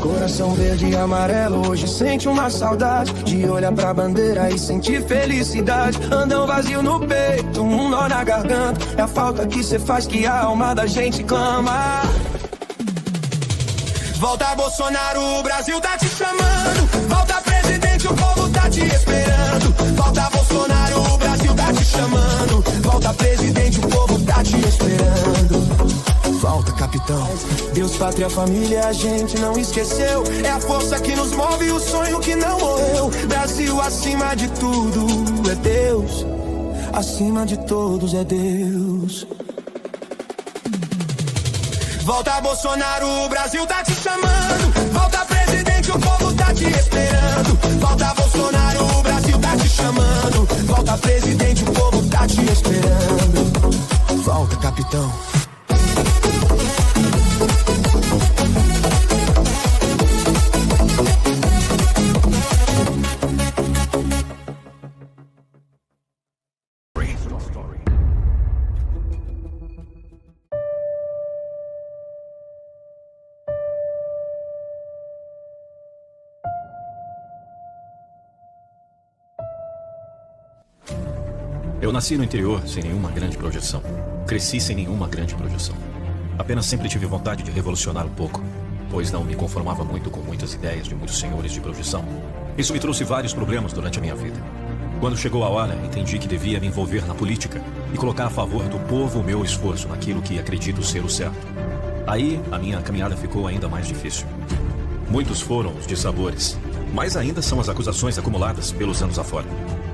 Coração verde e amarelo hoje sente uma saudade de olhar pra bandeira e sentir felicidade. Andam vazio no peito, um nó na garganta. É a falta que cê faz que a alma da gente clama. Volta Bolsonaro, o Brasil tá te chamando. Volta presidente, o povo tá te esperando. Volta Bolsonaro, o Brasil tá te chamando. Volta presidente, o povo tá te esperando. Volta capitão. Deus, pátria, família, a gente não esqueceu. É a força que nos move e o sonho que não morreu. Brasil acima de tudo é Deus. Acima de todos é Deus. Volta Bolsonaro, o Brasil tá te chamando. Volta presidente, o povo tá te esperando. Volta Bolsonaro, o Brasil tá te chamando. Volta presidente, o povo tá te esperando. Volta capitão. Eu nasci no interior sem nenhuma grande projeção. Cresci sem nenhuma grande projeção. Apenas sempre tive vontade de revolucionar um pouco, pois não me conformava muito com muitas ideias de muitos senhores de projeção. Isso me trouxe vários problemas durante a minha vida. Quando chegou a hora, entendi que devia me envolver na política e colocar a favor do povo o meu esforço naquilo que acredito ser o certo. Aí, a minha caminhada ficou ainda mais difícil. Muitos foram os dissabores, mas ainda são as acusações acumuladas pelos anos afora.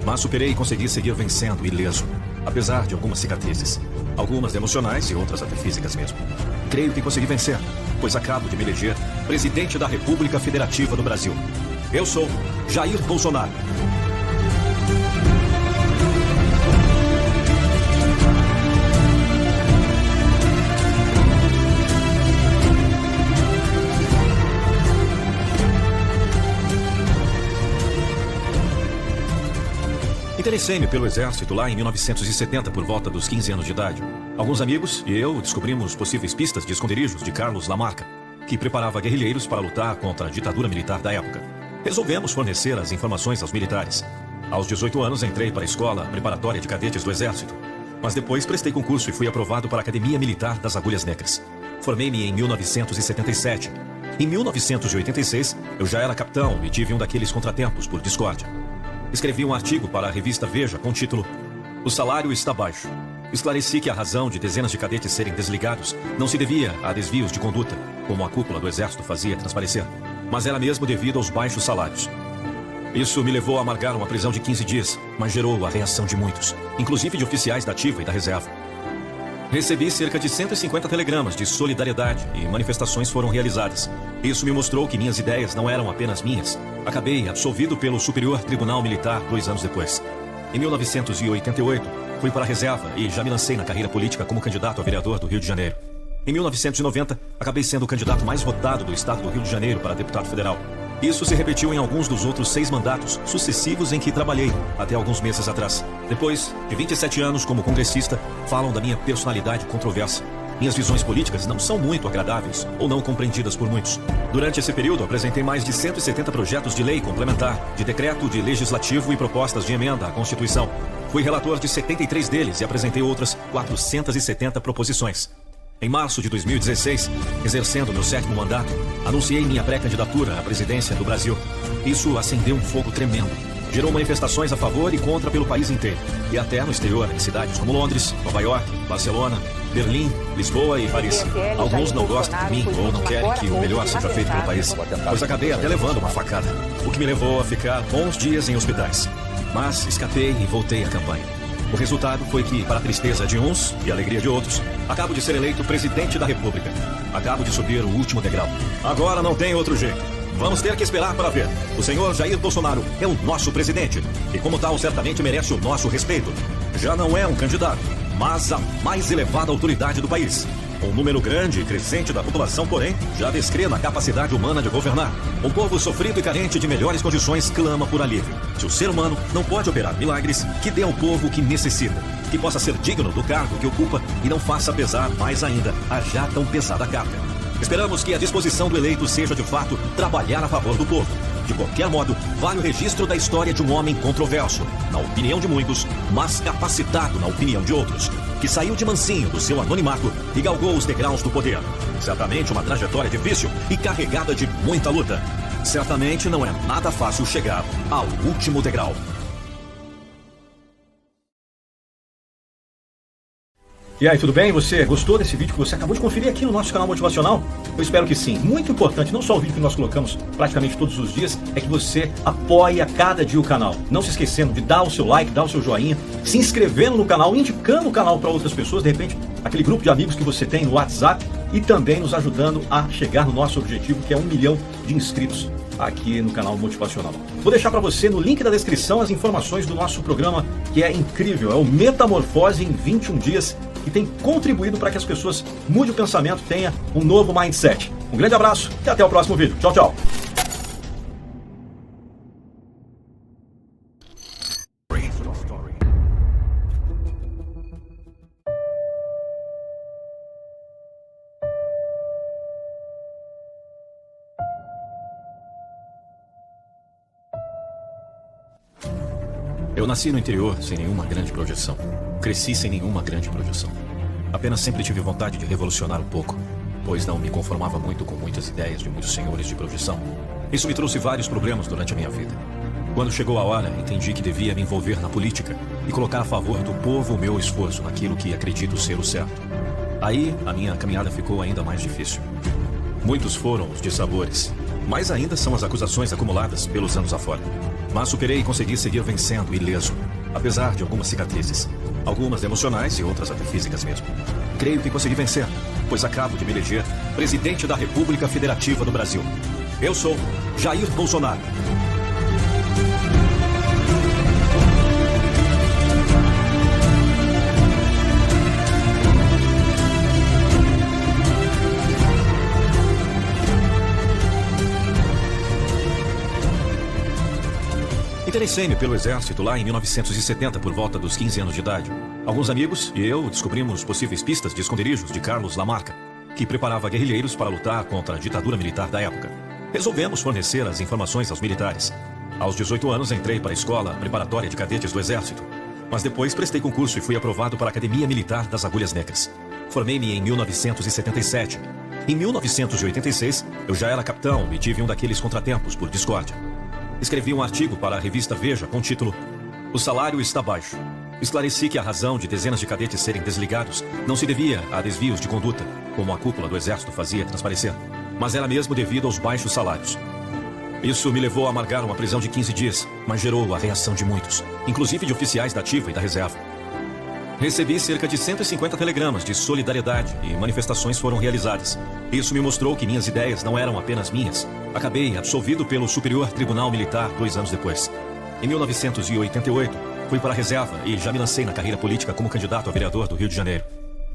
Mas superei e consegui seguir vencendo ileso, apesar de algumas cicatrizes. Algumas emocionais e outras até físicas mesmo. Creio que consegui vencer, pois acabo de me eleger presidente da República Federativa do Brasil. Eu sou Jair Bolsonaro. Interessei-me pelo exército lá em 1970, por volta dos 15 anos de idade. Alguns amigos e eu descobrimos possíveis pistas de esconderijos de Carlos Lamarca, que preparava guerrilheiros para lutar contra a ditadura militar da época. Resolvemos fornecer as informações aos militares. Aos 18 anos entrei para a escola preparatória de cadetes do exército, mas depois prestei concurso e fui aprovado para a Academia Militar das Agulhas Negras. Formei-me em 1977. Em 1986, eu já era capitão e tive um daqueles contratempos por discórdia. Escrevi um artigo para a revista Veja com o título "O salário está baixo". Esclareci que a razão de dezenas de cadetes serem desligados não se devia a desvios de conduta, como a cúpula do exército fazia transparecer, mas era mesmo devido aos baixos salários. Isso me levou a amargar uma prisão de 15 dias, mas gerou a reação de muitos, inclusive de oficiais da ativa e da reserva. Recebi cerca de 150 telegramas de solidariedade e manifestações foram realizadas. Isso me mostrou que minhas ideias não eram apenas minhas. Acabei absolvido pelo Superior Tribunal Militar 2 anos depois. Em 1988, fui para a reserva e já me lancei na carreira política como candidato a vereador do Rio de Janeiro. Em 1990, acabei sendo o candidato mais votado do estado do Rio de Janeiro para deputado federal. Isso se repetiu em alguns dos outros 6 mandatos sucessivos em que trabalhei, até alguns meses atrás. Depois de 27 anos como congressista, falam da minha personalidade controversa. Minhas visões políticas não são muito agradáveis ou não compreendidas por muitos. Durante esse período, apresentei mais de 170 projetos de lei complementar, de decreto, de legislativo e propostas de emenda à Constituição. Fui relator de 73 deles e apresentei outras 470 proposições. Em março de 2016, exercendo meu 7º mandato, anunciei minha pré-candidatura à presidência do Brasil. Isso acendeu um fogo tremendo. Gerou manifestações a favor e contra pelo país inteiro. E até no exterior, em cidades como Londres, Nova York, Barcelona, Berlim, Lisboa e Paris. Alguns não gostam de mim ou não querem que o melhor seja feito pelo país, pois acabei até levando uma facada, o que me levou a ficar bons dias em hospitais. Mas escapei e voltei à campanha. O resultado foi que, para a tristeza de uns e a alegria de outros, acabo de ser eleito presidente da República. Acabo de subir o último degrau. Agora não tem outro jeito. Vamos ter que esperar para ver. O senhor Jair Bolsonaro é o nosso presidente e, como tal, certamente merece o nosso respeito. Já não é um candidato, mas a mais elevada autoridade do país. Um número grande e crescente da população, porém, já descrê na capacidade humana de governar. Um povo sofrido e carente de melhores condições clama por alívio. Se o ser humano não pode operar milagres, que dê ao povo o que necessita. Que possa ser digno do cargo que ocupa e não faça pesar mais ainda a já tão pesada carga. Esperamos que a disposição do eleito seja, de fato, trabalhar a favor do povo. De qualquer modo, vale o registro da história de um homem controverso, na opinião de muitos, mas capacitado na opinião de outros, que saiu de mansinho do seu anonimato e galgou os degraus do poder. Certamente uma trajetória difícil e carregada de muita luta. Certamente não é nada fácil chegar ao último degrau. E aí, tudo bem? Você gostou desse vídeo que você acabou de conferir aqui no nosso canal motivacional? Eu espero que sim. Muito importante, não só o vídeo que nós colocamos praticamente todos os dias, é que você apoie a cada dia o canal. Não se esquecendo de dar o seu like, dar o seu joinha, se inscrevendo no canal, indicando o canal para outras pessoas, de repente, aquele grupo de amigos que você tem no WhatsApp, e também nos ajudando a chegar no nosso objetivo, que é 1 milhão de inscritos aqui no canal motivacional. Vou deixar para você no link da descrição as informações do nosso programa, que é incrível, é o Metamorfose em 21 dias, que tem contribuído para que as pessoas mudem o pensamento, tenham um novo mindset. Um grande abraço e até o próximo vídeo. Tchau, tchau. Eu nasci no interior sem nenhuma grande projeção. Cresci sem nenhuma grande projeção. Apenas sempre tive vontade de revolucionar um pouco, pois não me conformava muito com muitas ideias de muitos senhores de projeção. Isso me trouxe vários problemas durante a minha vida. Quando chegou a hora, entendi que devia me envolver na política e colocar a favor do povo o meu esforço naquilo que acredito ser o certo. Aí, a minha caminhada ficou ainda mais difícil. Muitos foram os dissabores, mas ainda são as acusações acumuladas pelos anos afora. Mas superei e consegui seguir vencendo ileso, apesar de algumas cicatrizes. Algumas emocionais e outras até físicas mesmo. Creio que consegui vencer, pois acabo de me eleger presidente da República Federativa do Brasil. Eu sou Jair Bolsonaro. Interessei-me pelo exército lá em 1970, por volta dos 15 anos de idade. Alguns amigos e eu descobrimos possíveis pistas de esconderijos de Carlos Lamarca, que preparava guerrilheiros para lutar contra a ditadura militar da época. Resolvemos fornecer as informações aos militares. Aos 18 anos entrei para a escola preparatória de cadetes do exército, mas depois prestei concurso e fui aprovado para a Academia Militar das Agulhas Negras. Formei-me em 1977. Em 1986, eu já era capitão e tive um daqueles contratempos por discórdia. Escrevi um artigo para a revista Veja com o título "O salário está baixo". Esclareci que a razão de dezenas de cadetes serem desligados não se devia a desvios de conduta, como a cúpula do exército fazia transparecer, mas era mesmo devido aos baixos salários. Isso me levou a amargar uma prisão de 15 dias, mas gerou a reação de muitos, inclusive de oficiais da ativa e da reserva. Recebi cerca de 150 telegramas de solidariedade e manifestações foram realizadas. Isso me mostrou que minhas ideias não eram apenas minhas. Acabei absolvido pelo Superior Tribunal Militar 2 anos depois. Em 1988, fui para a reserva e já me lancei na carreira política como candidato a vereador do Rio de Janeiro.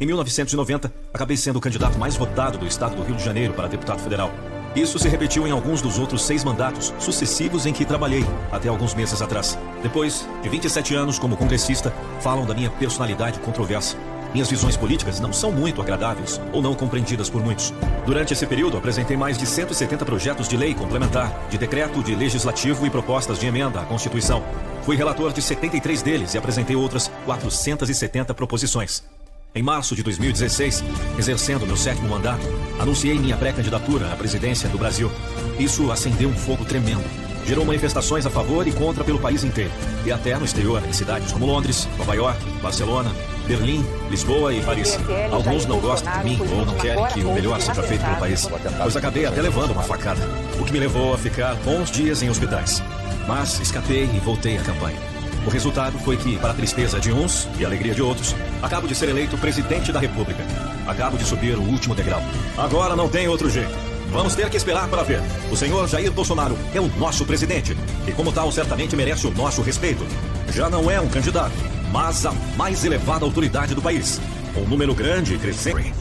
Em 1990, acabei sendo o candidato mais votado do estado do Rio de Janeiro para deputado federal. Isso se repetiu em alguns dos outros 6 mandatos sucessivos em que trabalhei, até alguns meses atrás. Depois de 27 anos como congressista, falam da minha personalidade controversa. Minhas visões políticas não são muito agradáveis ou não compreendidas por muitos. Durante esse período, apresentei mais de 170 projetos de lei complementar, de decreto, de legislativo e propostas de emenda à Constituição. Fui relator de 73 deles e apresentei outras 470 proposições. Em março de 2016, exercendo meu 7º mandato, anunciei minha pré-candidatura à presidência do Brasil. Isso acendeu um fogo tremendo. Gerou manifestações a favor e contra pelo país inteiro. E até no exterior, em cidades como Londres, Nova York, Barcelona, Berlim, Lisboa e Paris. Alguns não gostam de mim ou não querem que o melhor seja feito pelo país, pois acabei até levando uma facada, o que me levou a ficar bons dias em hospitais. Mas escapei e voltei à campanha. O resultado foi que, para a tristeza de uns e a alegria de outros, acabo de ser eleito presidente da República. Acabo de subir o último degrau. Agora não tem outro jeito. Vamos ter que esperar para ver. O senhor Jair Bolsonaro é o nosso presidente e, como tal, certamente merece o nosso respeito. Já não é um candidato, mas a mais elevada autoridade do país. Um número grande e crescente.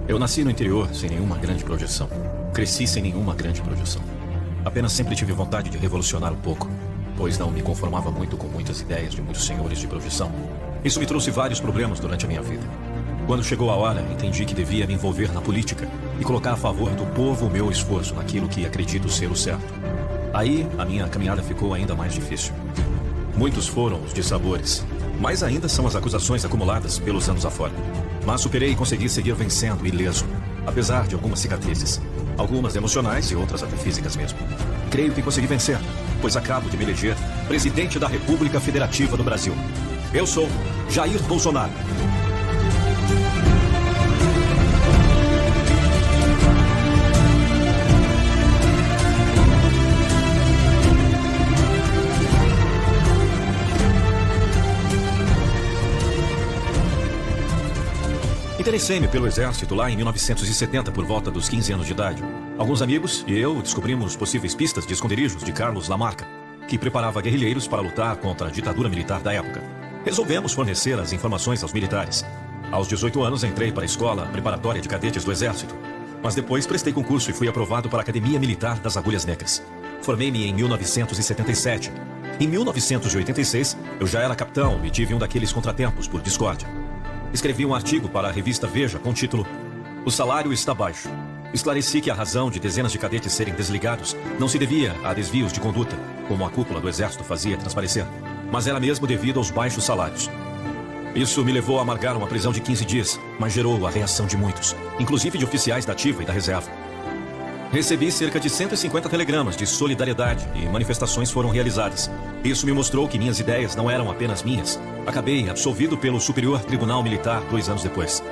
Eu nasci no interior sem nenhuma grande projeção. Cresci sem nenhuma grande projeção. Apenas sempre tive vontade de revolucionar um pouco, pois não me conformava muito com muitas ideias de muitos senhores de projeção. Isso me trouxe vários problemas durante a minha vida. Quando chegou a hora, entendi que devia me envolver na política e colocar a favor do povo o meu esforço naquilo que acredito ser o certo. Aí, a minha caminhada ficou ainda mais difícil. Muitos foram os dissabores, mas ainda são as acusações acumuladas pelos anos afora. Mas superei e consegui seguir vencendo ileso, apesar de algumas cicatrizes. Algumas emocionais e outras até físicas mesmo. Creio que consegui vencer, pois acabo de me eleger presidente da República Federativa do Brasil. Eu sou Jair Bolsonaro. Interessei-me pelo exército lá em 1970, por volta dos 15 anos de idade. Alguns amigos e eu descobrimos possíveis pistas de esconderijos de Carlos Lamarca, que preparava guerrilheiros para lutar contra a ditadura militar da época. Resolvemos fornecer as informações aos militares. Aos 18 anos entrei para a escola preparatória de cadetes do exército, mas depois prestei concurso e fui aprovado para a Academia Militar das Agulhas Negras. Formei-me em 1977. Em 1986, eu já era capitão e tive um daqueles contratempos por discórdia. Escrevi um artigo para a revista Veja com o título "O salário está baixo". Esclareci que a razão de dezenas de cadetes serem desligados não se devia a desvios de conduta, como a cúpula do exército fazia transparecer, mas era mesmo devido aos baixos salários. Isso me levou a amargar uma prisão de 15 dias, mas gerou a reação de muitos, inclusive de oficiais da ativa e da reserva. Recebi cerca de 150 telegramas de solidariedade e manifestações foram realizadas. Isso me mostrou que minhas ideias não eram apenas minhas. Acabei absolvido pelo Superior Tribunal Militar 2 anos depois.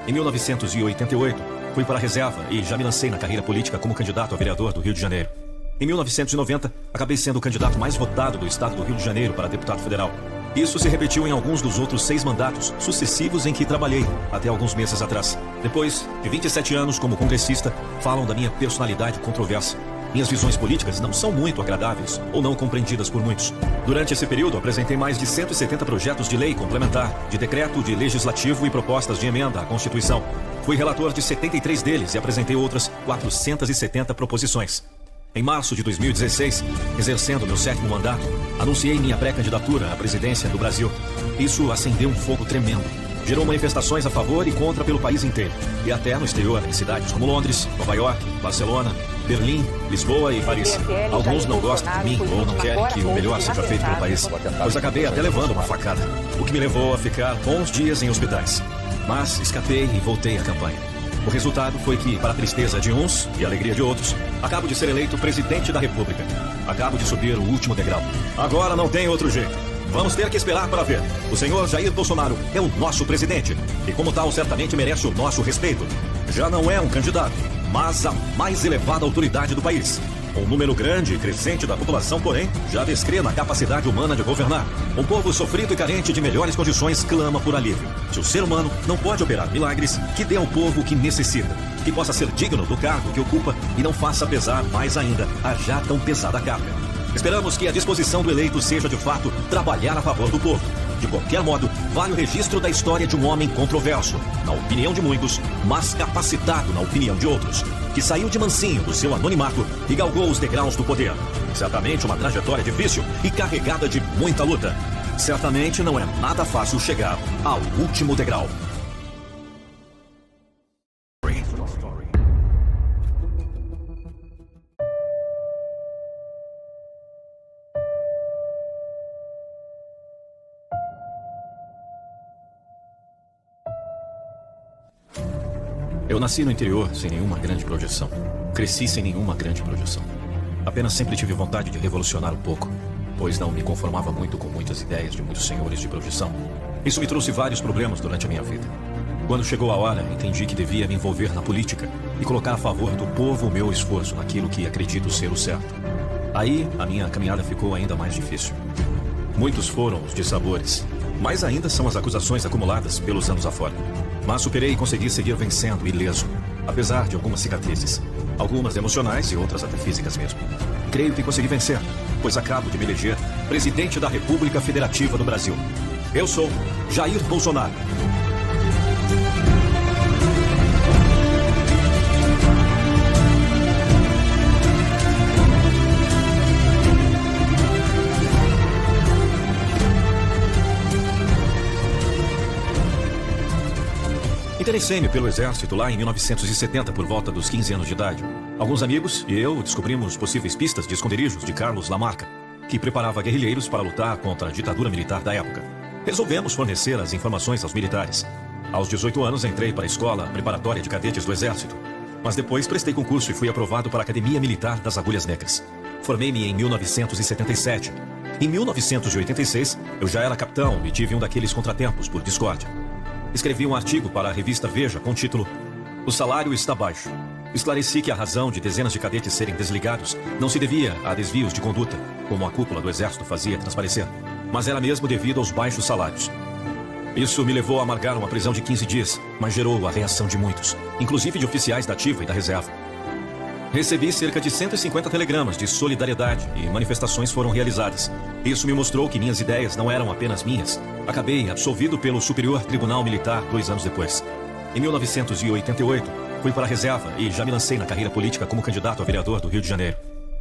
Em 1988, fui para a reserva e já me lancei na carreira política como candidato a vereador do Rio de Janeiro. Em 1990, acabei sendo o candidato mais votado do estado do Rio de Janeiro para deputado federal. Isso se repetiu em alguns dos outros 6 mandatos sucessivos em que trabalhei, até alguns meses atrás. Depois de 27 anos como congressista, falam da minha personalidade controversa. Minhas visões políticas não são muito agradáveis ou não compreendidas por muitos. Durante esse período, apresentei mais de 170 projetos de lei complementar, de decreto, de legislativo e propostas de emenda à Constituição. Fui relator de 73 deles e apresentei outras 470 proposições. Em março de 2016, exercendo meu 7º mandato, anunciei minha pré-candidatura à presidência do Brasil. Isso acendeu um fogo tremendo. Gerou manifestações a favor e contra pelo país inteiro. E até no exterior, em cidades como Londres, Nova York, Barcelona, Berlim, Lisboa e Paris. Alguns não gostam de mim ou não querem que o melhor seja feito pelo país, pois acabei até levando uma facada, o que me levou a ficar bons dias em hospitais. Mas escapei e voltei à campanha. O resultado foi que, para a tristeza de uns e a alegria de outros, acabo de ser eleito presidente da República. Acabo de subir o último degrau. Agora não tem outro jeito. Vamos ter que esperar para ver. O senhor Jair Bolsonaro é o nosso presidente e, como tal, certamente merece o nosso respeito. Já não é um candidato, mas a mais elevada autoridade do país. Um número grande e crescente da população, porém, já descrê na capacidade humana de governar. Um povo sofrido e carente de melhores condições clama por alívio. Se o ser humano não pode operar milagres, que dê ao povo o que necessita. Que possa ser digno do cargo que ocupa e não faça pesar mais ainda a já tão pesada carga. Esperamos que a disposição do eleito seja, de fato, trabalhar a favor do povo. De qualquer modo, vale o registro da história de um homem controverso, na opinião de muitos, mas capacitado na opinião de outros, que saiu de mansinho do seu anonimato e galgou os degraus do poder. Certamente uma trajetória difícil e carregada de muita luta. Certamente não é nada fácil chegar ao último degrau. Eu nasci no interior sem nenhuma grande projeção. Cresci sem nenhuma grande projeção. Apenas sempre tive vontade de revolucionar um pouco, pois não me conformava muito com muitas ideias de muitos senhores de projeção. Isso me trouxe vários problemas durante a minha vida. Quando chegou a hora, entendi que devia me envolver na política e colocar a favor do povo o meu esforço naquilo que acredito ser o certo. Aí, a minha caminhada ficou ainda mais difícil. Muitos foram os dissabores, mas ainda são as acusações acumuladas pelos anos afora. Mas superei e consegui seguir vencendo ileso, apesar de algumas cicatrizes. Algumas emocionais e outras até físicas mesmo. Creio que consegui vencer, pois acabo de me eleger presidente da República Federativa do Brasil. Eu sou Jair Bolsonaro. Interessei-me pelo exército lá em 1970, por volta dos 15 anos de idade. Alguns amigos e eu descobrimos possíveis pistas de esconderijos de Carlos Lamarca, que preparava guerrilheiros para lutar contra a ditadura militar da época. Resolvemos fornecer as informações aos militares. Aos 18 anos entrei para a escola preparatória de cadetes do exército, mas depois prestei concurso e fui aprovado para a Academia Militar das Agulhas Negras. Formei-me em 1977. Em 1986, eu já era capitão e tive um daqueles contratempos por discórdia. Escrevi um artigo para a revista Veja com o título "O salário está baixo". Esclareci que a razão de dezenas de cadetes serem desligados não se devia a desvios de conduta, como a cúpula do exército fazia transparecer, mas era mesmo devido aos baixos salários. Isso me levou a amargar uma prisão de 15 dias, mas gerou a reação de muitos, inclusive de oficiais da ativa e da reserva. Recebi cerca de 150 telegramas de solidariedade e manifestações foram realizadas. Isso me mostrou que minhas ideias não eram apenas minhas. Acabei absolvido pelo Superior Tribunal Militar 2 anos depois. Em 1988, fui para a reserva e já me lancei na carreira política como candidato a vereador do Rio de Janeiro.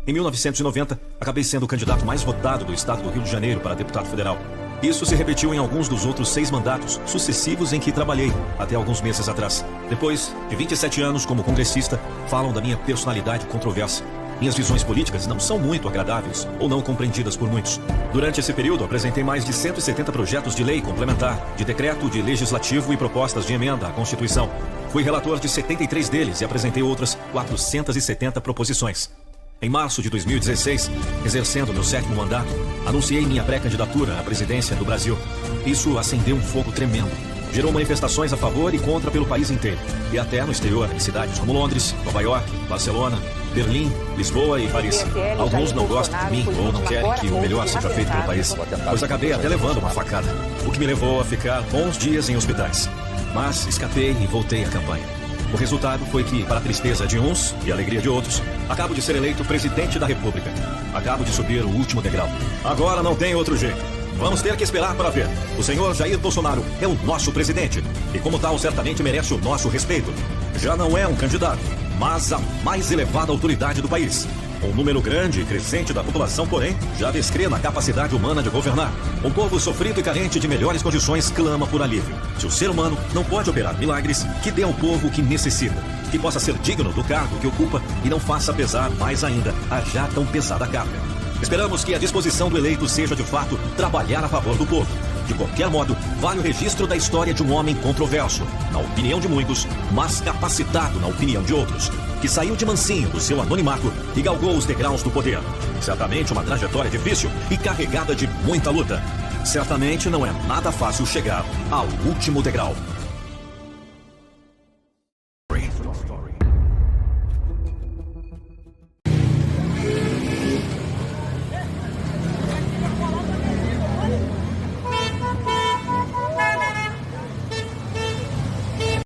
Em 1990, acabei sendo o candidato mais votado do estado do Rio de Janeiro para deputado federal. Isso se repetiu em alguns dos outros 6 mandatos sucessivos em que trabalhei, até alguns meses atrás. Depois de 27 anos como congressista, falam da minha personalidade controversa. Minhas visões políticas não são muito agradáveis ou não compreendidas por muitos. Durante esse período, apresentei mais de 170 projetos de lei complementar, de decreto, de legislativo e propostas de emenda à Constituição. Fui relator de 73 deles e apresentei outras 470 proposições. Em março de 2016, exercendo meu 7º mandato, anunciei minha pré-candidatura à presidência do Brasil. Isso acendeu um fogo tremendo. Gerou manifestações a favor e contra pelo país inteiro. E até no exterior, em cidades como Londres, Nova York, Barcelona, Berlim, Lisboa e Paris. Alguns não gostam de mim ou não querem que o melhor seja feito pelo país, pois acabei até levando uma facada, o que me levou a ficar bons dias em hospitais. Mas escapei e voltei à campanha. O resultado foi que, para a tristeza de uns e a alegria de outros, acabo de ser eleito presidente da República. Acabo de subir o último degrau. Agora não tem outro jeito. Vamos ter que esperar para ver. O senhor Jair Bolsonaro é o nosso presidente. E como tal, certamente merece o nosso respeito. Já não é um candidato, mas a mais elevada autoridade do país. Um número grande e crescente da população, porém, já descrê na capacidade humana de governar. Um povo sofrido e carente de melhores condições clama por alívio. Se o ser humano não pode operar milagres, que dê ao povo o que necessita. Que possa ser digno do cargo que ocupa e não faça pesar mais ainda a já tão pesada carga. Esperamos que a disposição do eleito seja, de fato, trabalhar a favor do povo. De qualquer modo, vale o registro da história de um homem controverso, na opinião de muitos, mas capacitado na opinião de outros, que saiu de mansinho do seu anonimato e galgou os degraus do poder. Certamente uma trajetória difícil e carregada de muita luta. Certamente não é nada fácil chegar ao último degrau.